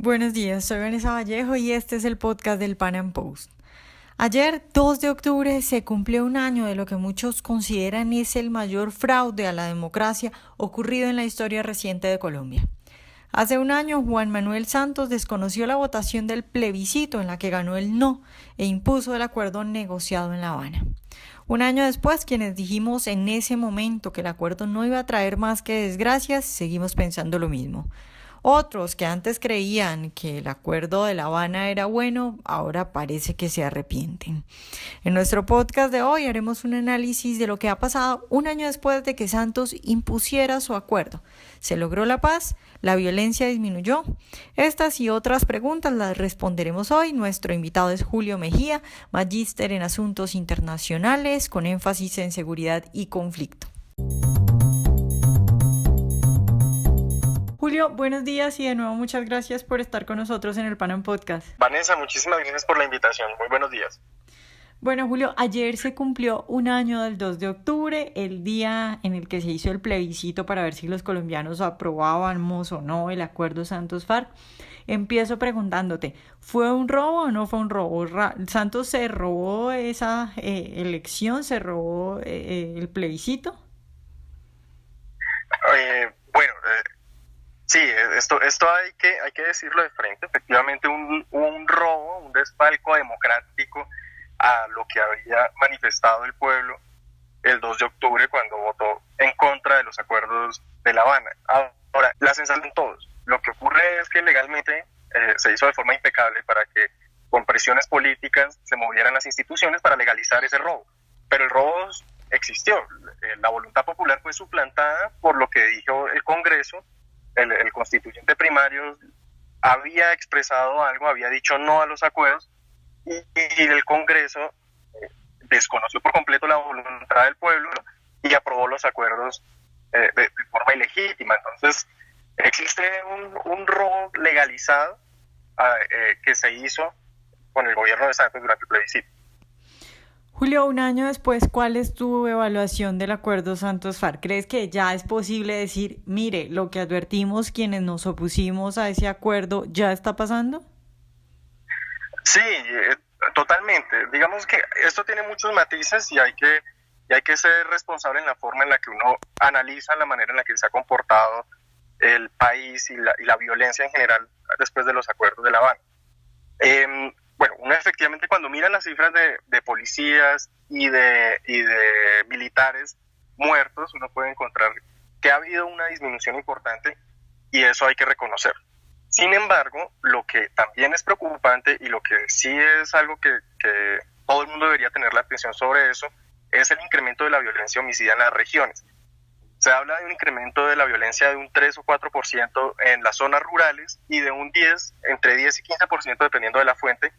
Buenos días, soy Vanessa Vallejo y este es el podcast del Pan Am Post. Ayer, 2 de octubre, se cumplió un año de lo que muchos consideran es el mayor fraude a la democracia ocurrido en la historia reciente de Colombia. Hace un año, Juan Manuel Santos desconoció la votación del plebiscito en la que ganó el no e impuso el acuerdo negociado en La Habana. Un año después, quienes dijimos en ese momento que el acuerdo no iba a traer más que desgracias, seguimos pensando lo mismo. Otros que antes creían que el acuerdo de La Habana era bueno, ahora parece que se arrepienten. En nuestro podcast de hoy haremos un análisis de lo que ha pasado un año después de que Santos impusiera su acuerdo. ¿Se logró la paz? ¿La violencia disminuyó? Estas y otras preguntas las responderemos hoy. Nuestro invitado es Julio Mejía, magíster en Asuntos Internacionales con énfasis en seguridad y conflicto. Julio, buenos días y de nuevo muchas gracias por estar con nosotros en el Pan Am Podcast. Vanessa, muchísimas gracias por la invitación. Muy buenos días. Bueno, Julio, ayer se cumplió un año del 2 de octubre, el día en el que se hizo el plebiscito para ver si los colombianos aprobábamos o no el acuerdo Santos-FARC. Empiezo preguntándote, ¿fue un robo o no fue un robo? ¿Santos se robó esa elección? ¿Se robó el plebiscito? Sí, esto hay que decirlo de frente. Efectivamente, un robo, un desfalco democrático a lo que había manifestado el pueblo el 2 de octubre cuando votó en contra de los acuerdos de La Habana. Ahora, la sensación de todos. Lo que ocurre es que legalmente se hizo de forma impecable para que con presiones políticas se movieran las instituciones para legalizar ese robo. Pero el robo existió. La voluntad popular fue suplantada por lo que dijo el Congreso. El constituyente primario había expresado algo, había dicho no a los acuerdos y el Congreso desconoció por completo la voluntad del pueblo y aprobó los acuerdos de forma ilegítima. Entonces existe un robo legalizado que se hizo con el gobierno de Santos durante el plebiscito. Julio, un año después, ¿cuál es tu evaluación del acuerdo Santos-FARC? ¿Crees que ya es posible decir, mire, lo que advertimos quienes nos opusimos a ese acuerdo ya está pasando? Sí, totalmente. Digamos que esto tiene muchos matices y hay que ser responsable en la forma en la que uno analiza la manera en la que se ha comportado el país y la violencia en general después de los acuerdos de La Habana. Bueno, uno efectivamente cuando mira las cifras de policías y de militares muertos, uno puede encontrar que ha habido una disminución importante y eso hay que reconocer. Sin embargo, lo que también es preocupante y lo que sí es algo que todo el mundo debería tener la atención sobre eso, es el incremento de la violencia homicida en las regiones. Se habla de un incremento de la violencia de un 3 o 4% en las zonas rurales y de un entre 10 y 15% dependiendo de la fuente,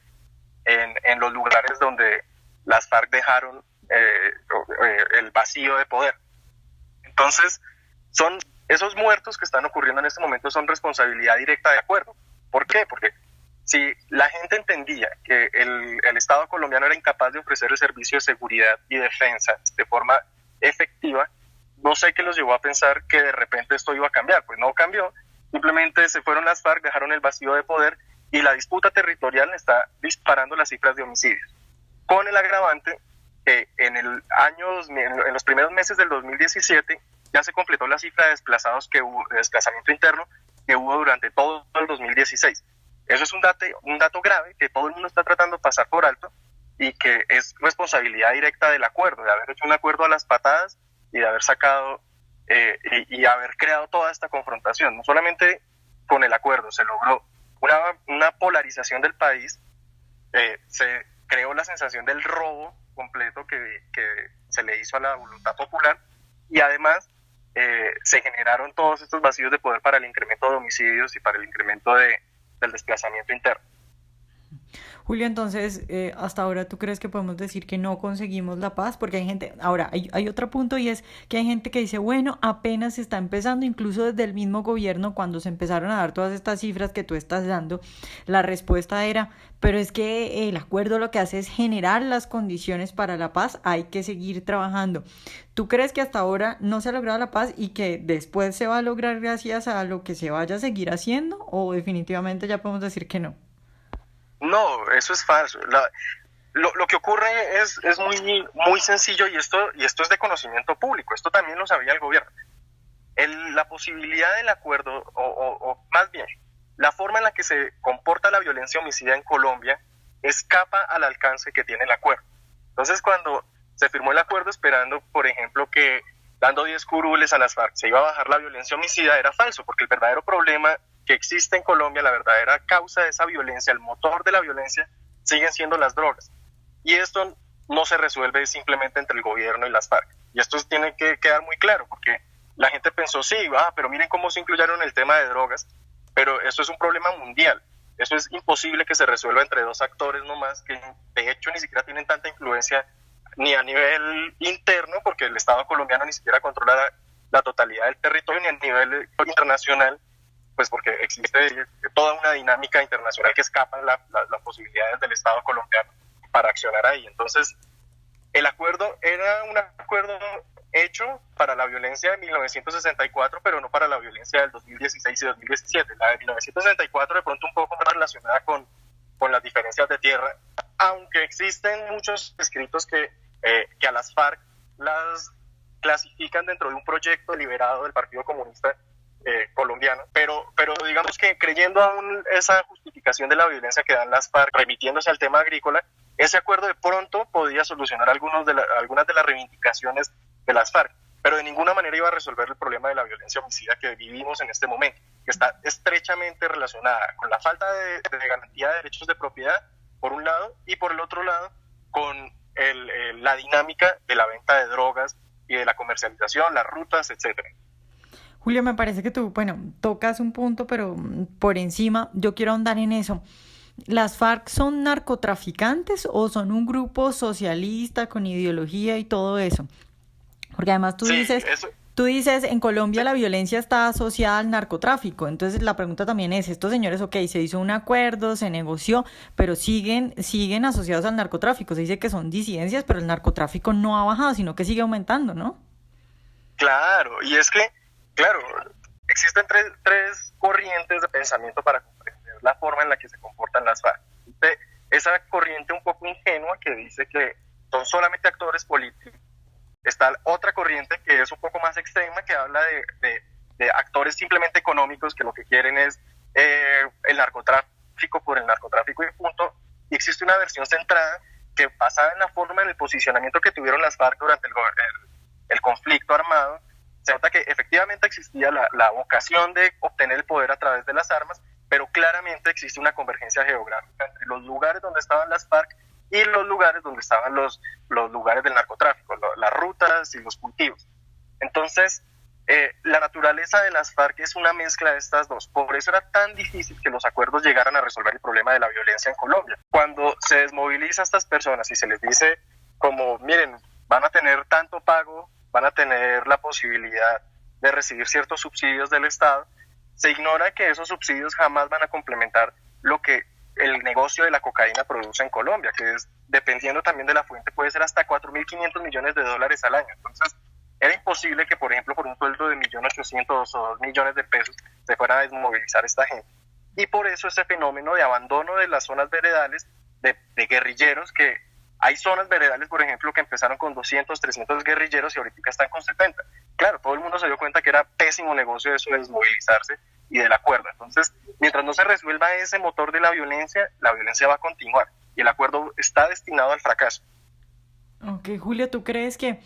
en los lugares donde las FARC dejaron el vacío de poder. Entonces, esos muertos que están ocurriendo en este momento son responsabilidad directa de acuerdo. ¿Por qué? Porque si la gente entendía que el Estado colombiano era incapaz de ofrecer el servicio de seguridad y defensa de forma efectiva, no sé qué los llevó a pensar que de repente esto iba a cambiar. Pues no cambió, simplemente se fueron las FARC, dejaron el vacío de poder y la disputa territorial está disparando las cifras de homicidios. Con el agravante que en los primeros meses del 2017 ya se completó la cifra de desplazados de desplazamiento interno que hubo durante todo el 2016. Eso es un dato grave que todo el mundo está tratando de pasar por alto y que es responsabilidad directa del acuerdo, de haber hecho un acuerdo a las patadas y de haber sacado y haber creado toda esta confrontación. No solamente con el acuerdo se logró una polarización del país, se creó la sensación del robo completo que se le hizo a la voluntad popular y además se generaron todos estos vacíos de poder para el incremento de homicidios y para el incremento del desplazamiento interno. Julio, entonces, hasta ahora tú crees que podemos decir que no conseguimos la paz, porque hay gente, ahora hay otro punto y es que hay gente que dice, bueno, apenas se está empezando, incluso desde el mismo gobierno, cuando se empezaron a dar todas estas cifras que tú estás dando, la respuesta era, pero es que el acuerdo lo que hace es generar las condiciones para la paz, hay que seguir trabajando. ¿Tú crees que hasta ahora no se ha logrado la paz y que después se va a lograr gracias a lo que se vaya a seguir haciendo, o definitivamente ya podemos decir que no? No, eso es falso. Lo que ocurre es muy sencillo y esto es de conocimiento público. Esto también lo sabía el gobierno. La posibilidad del acuerdo, o más bien, la forma en la que se comporta la violencia homicida en Colombia escapa al alcance que tiene el acuerdo. Entonces, cuando se firmó el acuerdo esperando, por ejemplo, que dando 10 curules a las FARC se iba a bajar la violencia homicida, era falso, porque el verdadero problema que existe en Colombia, la verdadera causa de esa violencia, el motor de la violencia, siguen siendo las drogas. Y esto no se resuelve simplemente entre el gobierno y las FARC. Y esto tiene que quedar muy claro, porque la gente pensó, sí, pero miren cómo se incluyeron el tema de drogas, pero eso es un problema mundial. Eso es imposible que se resuelva entre dos actores nomás, que de hecho ni siquiera tienen tanta influencia ni a nivel interno, porque el Estado colombiano ni siquiera controla la totalidad del territorio, ni a nivel internacional, pues porque existe toda una dinámica internacional que escapa las posibilidades del Estado colombiano para accionar ahí. Entonces, el acuerdo era un acuerdo hecho para la violencia de 1964, pero no para la violencia del 2016 y 2017. La de 1964 de pronto un poco más relacionada con las diferencias de tierra, aunque existen muchos escritos que a las FARC las clasifican dentro de un proyecto liberado del Partido Comunista colombiano, pero digamos que creyendo aún esa justificación de la violencia que dan las FARC, remitiéndose al tema agrícola, ese acuerdo de pronto podía solucionar algunas de las reivindicaciones de las FARC, pero de ninguna manera iba a resolver el problema de la violencia homicida que vivimos en este momento, que está estrechamente relacionada con la falta de garantía de derechos de propiedad, por un lado, y por el otro lado, con la dinámica de la venta de drogas y de la comercialización, las rutas, etcétera. Julio, me parece que tú, bueno, tocas un punto, pero por encima, yo quiero ahondar en eso. ¿Las FARC son narcotraficantes o son un grupo socialista con ideología y todo eso? Porque además tú dices, en Colombia la violencia está asociada al narcotráfico. Entonces la pregunta también es, estos señores, ok, se hizo un acuerdo, se negoció, pero siguen asociados al narcotráfico. Se dice que son disidencias, pero el narcotráfico no ha bajado, sino que sigue aumentando, ¿no? Claro, y es que, claro, existen tres corrientes de pensamiento para comprender la forma en la que se comportan las FARC. Esa corriente un poco ingenua que dice que son solamente actores políticos. Está otra corriente que es un poco más extrema, que habla de actores simplemente económicos que lo que quieren es el narcotráfico por el narcotráfico y punto. Y existe una versión centrada que, basada en la forma, en el posicionamiento que tuvieron las FARC durante el conflicto armado, se nota que efectivamente existía la vocación de obtener el poder a través de las armas, pero claramente existe una convergencia geográfica entre los lugares donde estaban las FARC y los lugares donde estaban los lugares del narcotráfico, las rutas y los cultivos. Entonces, la naturaleza de las FARC es una mezcla de estas dos. Por eso era tan difícil que los acuerdos llegaran a resolver el problema de la violencia en Colombia. Cuando se desmoviliza a estas personas y se les dice como, miren, van a tener tanto pago, van a tener la posibilidad de recibir ciertos subsidios del Estado, se ignora que esos subsidios jamás van a complementar lo que el negocio de la cocaína produce en Colombia, que es, dependiendo también de la fuente, puede ser hasta 4.500 millones de dólares al año. Entonces, era imposible que, por ejemplo, por un sueldo de 1.800.000 o 2 millones de pesos se fuera a desmovilizar esta gente. Y por eso ese fenómeno de abandono de las zonas veredales, de guerrilleros, que hay zonas veredales, por ejemplo, que empezaron con 200, 300 guerrilleros y ahorita están con 70. Claro, todo el mundo se dio cuenta que era pésimo negocio eso de desmovilizarse y del acuerdo. Entonces, mientras no se resuelva ese motor de la violencia va a continuar y el acuerdo está destinado al fracaso. Ok, Julio, ¿tú crees que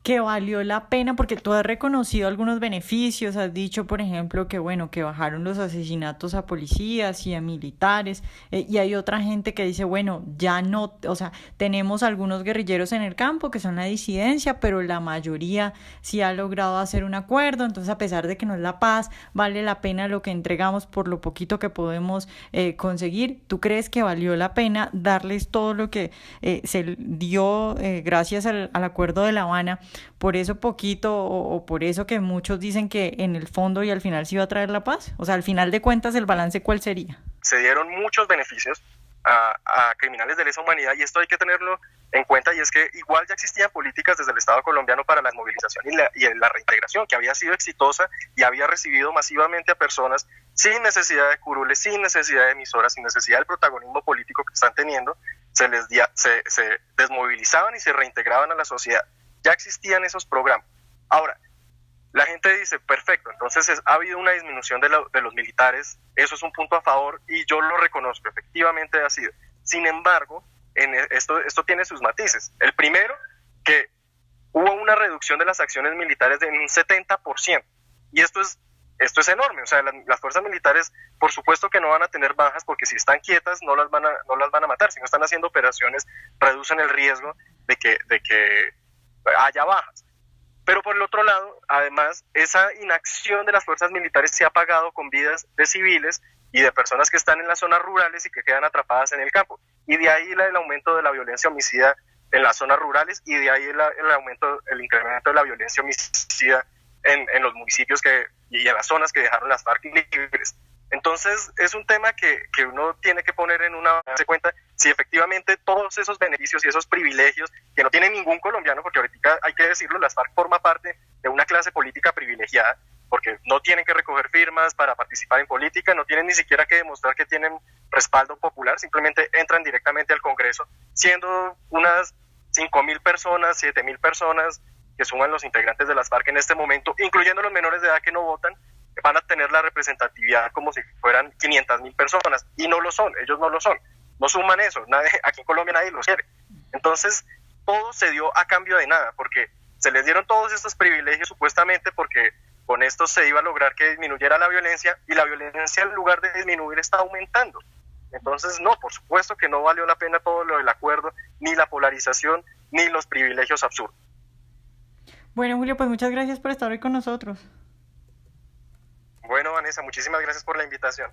que valió la pena, porque tú has reconocido algunos beneficios, has dicho, por ejemplo, que bueno, que bajaron los asesinatos a policías y a militares, y hay otra gente que dice, bueno, ya no, o sea, tenemos algunos guerrilleros en el campo que son la disidencia, pero la mayoría sí ha logrado hacer un acuerdo, entonces a pesar de que no es la paz, vale la pena lo que entregamos por lo poquito que podemos conseguir. ¿Tú crees que valió la pena darles todo lo que se dio gracias al acuerdo de La Habana, por eso poquito o por eso que muchos dicen que en el fondo y al final sí va a traer la paz? O sea, al final de cuentas, ¿el balance cuál sería? Se dieron muchos beneficios a criminales de lesa humanidad, y esto hay que tenerlo en cuenta, y es que igual ya existían políticas desde el Estado colombiano para la movilización y la reintegración, que había sido exitosa y había recibido masivamente a personas sin necesidad de curules, sin necesidad de emisoras, sin necesidad del protagonismo político que están teniendo. Se desmovilizaban y se reintegraban a la sociedad. Ya existían esos programas. Ahora, la gente dice, perfecto, entonces ha habido una disminución de los militares, eso es un punto a favor y yo lo reconozco, efectivamente ha sido. Sin embargo, esto tiene sus matices. El primero, que hubo una reducción de las acciones militares de un 70%, y esto es enorme. O sea, las fuerzas militares, por supuesto que no van a tener bajas, porque si están quietas no las van a matar. Si no están haciendo operaciones, reducen el riesgo de que haya bajas. Pero por el otro lado, además, esa inacción de las fuerzas militares se ha pagado con vidas de civiles y de personas que están en las zonas rurales y que quedan atrapadas en el campo. Y de ahí el aumento de la violencia homicida en las zonas rurales, y de ahí el incremento de la violencia homicida en los municipios y en las zonas que dejaron las FARC libres. Entonces es un tema que uno tiene que poner en una cuenta si efectivamente todos esos beneficios y esos privilegios que no tiene ningún colombiano, porque ahorita hay que decirlo, las FARC forma parte de una clase política privilegiada, porque no tienen que recoger firmas para participar en política, no tienen ni siquiera que demostrar que tienen respaldo popular, simplemente entran directamente al Congreso, siendo unas 5.000 personas, 7.000 personas que suman los integrantes de las FARC en este momento, incluyendo los menores de edad que no votan, van a tener la representatividad como si fueran 500.000 personas, y no lo son, ellos no lo son, no suman eso, aquí en Colombia nadie los quiere. Entonces todo se dio a cambio de nada, porque se les dieron todos estos privilegios supuestamente porque con esto se iba a lograr que disminuyera la violencia, y la violencia en lugar de disminuir está aumentando. Entonces no, por supuesto que no valió la pena todo lo del acuerdo, ni la polarización, ni los privilegios absurdos. Bueno, Julio, pues muchas gracias por estar hoy con nosotros. Bueno, Vanessa, muchísimas gracias por la invitación.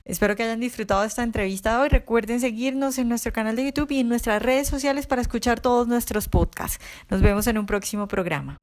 Espero que hayan disfrutado de esta entrevista hoy. Recuerden seguirnos en nuestro canal de YouTube y en nuestras redes sociales para escuchar todos nuestros podcasts. Nos vemos en un próximo programa.